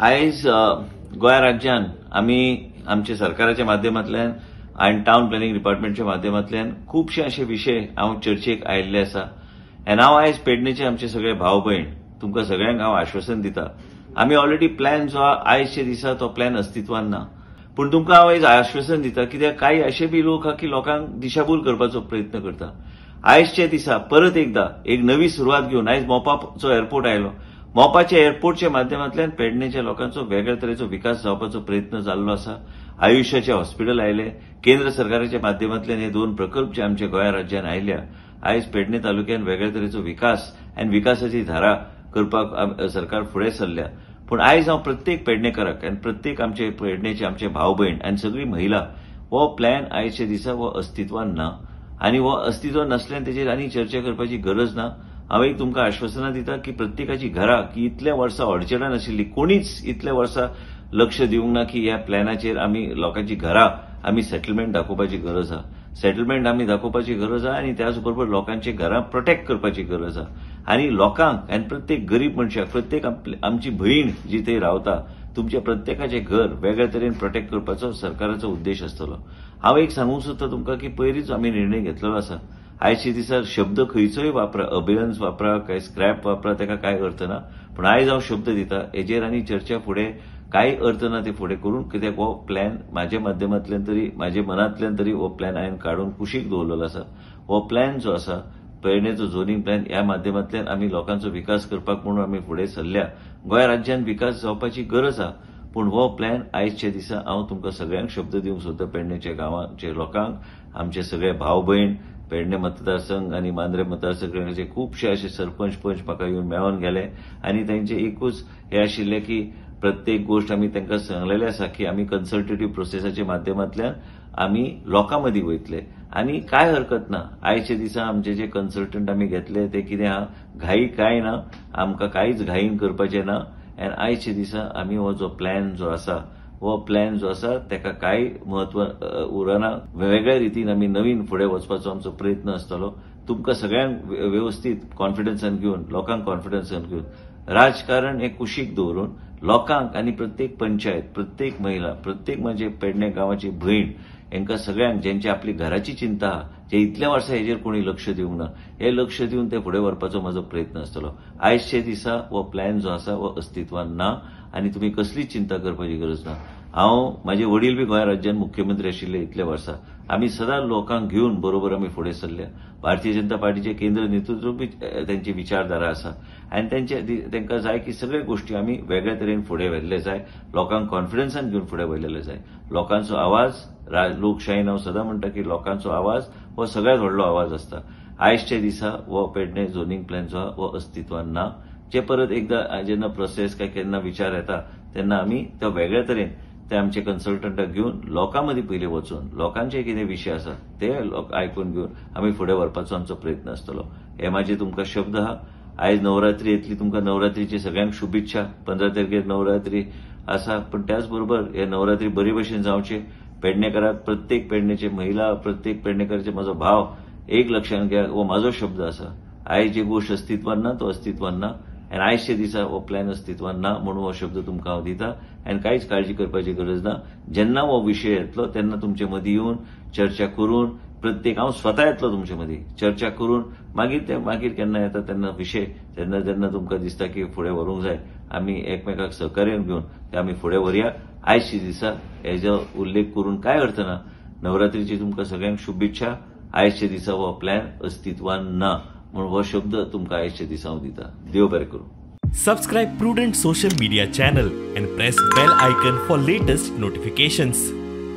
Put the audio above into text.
आयज गोंय राज्यान आमी आमच्या सरकाराच्या माध्यमांतल्यान आनी टावन प्लॅनिंग डिपार्टमेंटच्या माध्यमांतल्यान खुबशे असे विशय हांव चर्चेक आयिल्ले आसा आनी हांव आयज पेडणेचे आमचे सगळे भाव भयण तुमकां सगळ्यांक हांव आश्वासन दिता आमी ऑलरेडी प्लॅन जो आयजचे दिसा तो प्लॅन अस्तित्वान ना पूण तुमकां हांव आयज आश्वासन दिता कित्याक काही असे बी लोक आहा की लोकांक दिशाभूल करपाचो प्रयत्न करता। आयजच्या दिसा परत एकदा एक नवी सुरवात घेवन आयज मोपाचो एअरपोर्ट आयलो। मोपाच्या एअरपोर्टच्या माध्यमांतल्यान पेडणेच्या लोकांचो वेगळ्या तरेचो विकास जावपाचो प्रयत्न जाल्लो आसा। आयुष्याचे हॉस्पिटल आयले, केंद्र सरकाराच्या माध्यमांतल्यान हे दोन प्रकल्प जे आमच्या गोंय राज्यान आयल्या। आयज पेडणे तालुक्यान वेगळ्या तरेचो विकास आनी विकासाची धारा करपाक सरकार फुडें सरल्या। पूण आयज हांव प्रत्येक पेडणेकाराक आनी प्रत्येक आमचे पेडणेचे आमचे भाव भयण आनी सगळी महिला हो प्लॅन आयजच्या दिसा हो अस्तित्वान ना आनी हो अस्तित्वान नासल्यान तेजेर आनी चर्चा करपाची गरज ना। हांव एक तुमकां आश्वासनां दिता की प्रत्येकाची घरां की इतल्या वर्सां अडचण नाशिल्ली कोणीच इतल्या वर्सां लक्ष दिवंक ना की ह्या प्लॅनाचेर आमी लोकांची घरां आमी सेटलमेंट दाखोवपाची गरज आहा। सेटलमेंट आमी दाखोवपाची गरज आहा आनी त्याच बरोबर लोकांची घरां प्रोटेक्ट करपाची गरज आहा आनी लोकांक आनी प्रत्येक गरीब मनशाक प्रत्येक आमची भयण जी थंय रावता तुमच्या प्रत्येकाचे घर वेगळ्या तरेन प्रोटेक्ट करपाचो सरकाराचो उद्देश आसतलो। हांव एक सांगूंक सोदता तुमकां की पयलींच आमी निर्णय घेतलेलो आसा। आयजच्या दिसा शब्द खंयचोय वापरा, अबेयन्स वापरा काय स्क्रॅप वापरा ताका कांय अर्थ ना पूण आयज हांव शब्द दिता हेजेर आनी चर्चा फुडें कांय अर्थ ना ते फुडें करून कित्याक हो प्लॅन म्हाज्या माध्यमांतल्यान तरी म्हाज्या मनांतल्यान तरी हो प्लॅन हांवें काडून कुशीक दवरलेलो आसा। हो प्लॅन जो आसा पेडणेचो झोनींग प्लॅन ह्या माध्यमांतल्यान आमी लोकांचो विकास करपाक म्हणून आमी फुडें सरल्या। गोंय राज्यान विकास जावपाची गरज आहा पूण हो प्लॅन आयजच्या दिसा हांव तुमकां सगळ्यांक शब्द दिवंक सोदता पेडणेच्या गांवांच्या लोकांक आमचे सगळे भाव भयण पेडणे मतदारसंघ आनी मांद्रे मतदारसंघाचे खुबशे असे सरपंच पंच म्हाका येवन मेळोन गेले आनी तांचे एकूच हे आशिल्ले की प्रत्येक गोष्ट आमी तांकां सांगलेले आसा की आमी कन्सल्टेटिव्ह प्रोसेसाच्या माध्यमांतल्यान आमी लोकां मदीं वयतले आनी कांय हरकत ना। आयच्या दिसा आमचे जे कन्सल्टंट आमी घेतले ते कितें आहा घाई कांय ना, आमकां कांयच घाईन करपाचें ना आनी आयच्या दिसा आमी हो जो प्लॅन जो आसा हो प्लॅन जो आसा ताका कांय म्हत्व उरना। वेगळ्या रितीन आमी नवीन फुडें वचपाचो आमचो प्रयत्न आसतलो। तुमकां सगळ्यांक व्यवस्थीत कॉन्फिडन्सान घेवन लोकांक कॉन्फिडन्सान घेवन राजकारण हे कुशीक दवरून लोकांक आनी प्रत्येक पंचायत प्रत्येक महिला प्रत्येक म्हणजे पेडणे गांवाची भयण हांकां सगळ्यांक जेंची आपली घराची चिंता आहा जे इतल्या वर्सां हेजेर कोणी लक्ष दिवंक ना हे लक्ष दिवन ते फुडें व्हरपाचो म्हजो प्रयत्न आसतलो। आयजचे दिसा हो प्लॅन जो आसा हो अस्तित्वान ना आनी तुमी कसलीच चिंता करपाची गरज ना। हांव म्हाजे वडील बी गोंय राज्यान मुख्यमंत्री आशिल्ले इतल्या वर्सां आमी सदांच लोकांक घेवन बरोबर आमी फुडें सरल्या। भारतीय जनता पार्टीचे केंद्र नेतृत्व बी त्यांची विचारधारा आसा आनी तांकां जाय की सगळे गोष्टी आमी वेगळ्या तरेन फुडें व्हेल्ले जाय, लोकांक कॉन्फिडन्सान घेवन फुडें व्हेल्ले जाय। लोकांचो आवाज लोकशायेन हांव सदां म्हणटा की लोकांचो आवाज हो सगळ्यात व्हडलो आवाज आसता। आयजच्या दिसा हो पेडणे झोनींग प्लॅन जो हो अस्तित्वान ना। जे परत एकदा जेन्ना प्रोसेस काय केन्ना विचार येता तेन्ना आमी तो वेगळ्या तरेन ते आमचे कन्सल्टंटाक घेवन लोकां मदीं पयलीं वचून लोकांचे कितें विशय आसा ते आयकून घेवन आमी फुडें व्हरपाचो आमचो प्रयत्न आसतलो। हे म्हाजे तुमकां शब्द आहा। आयज नवरात्री येतली, तुमकां नवरात्रीची सगळ्यांक शुभेच्छा। 15 तारखेर नवरात्री आसा पूण त्याच बरोबर हे नवरात्री बरे भशेन जावचे। पेडणेकाराक प्रत्येक पेडणेचे महिला प्रत्येक पेडणेकाराचे म्हजो भाव एक लक्षांत घ्या हो म्हाजो शब्द आसा। आयज जी गोष्ट अस्तित्वान ना तो अस्तित्वान ना आनी आयजच्या दिसा हो प्लॅन अस्तित्वान ना म्हणून हो शब्द तुमकां हांव दिता आनी कांयच काळजी करपाची गरज ना। जेन्ना हो विशय येतलो तेन्ना तुमचे मदीं येवन चर्चा करून प्रत्येक हांव स्वता येतलो तुमचे मदीं चर्चा करून मागीर केन्ना येता तेन्ना विशय जेन्ना जेन्ना तुमकां दिसता की फुडें व्हरूंक जाय आमी एकमेकाक सहकार्य घेवन ते आमी फुडें व्हरया। आयजच्या दिसा हेजो उल्लेख करून कांय अर्थ ना। नवरात्रीची तुमकां सगळ्यांक शुभेच्छा। आयजच्या दिसा हो प्लॅन अस्तित्वान ना म्हणून हो शब्द तुमकां आयजच्या दिसा हांव दिता। देव बरें करूं। Subscribe Prudent social media channel and press bell icon for latest notifications.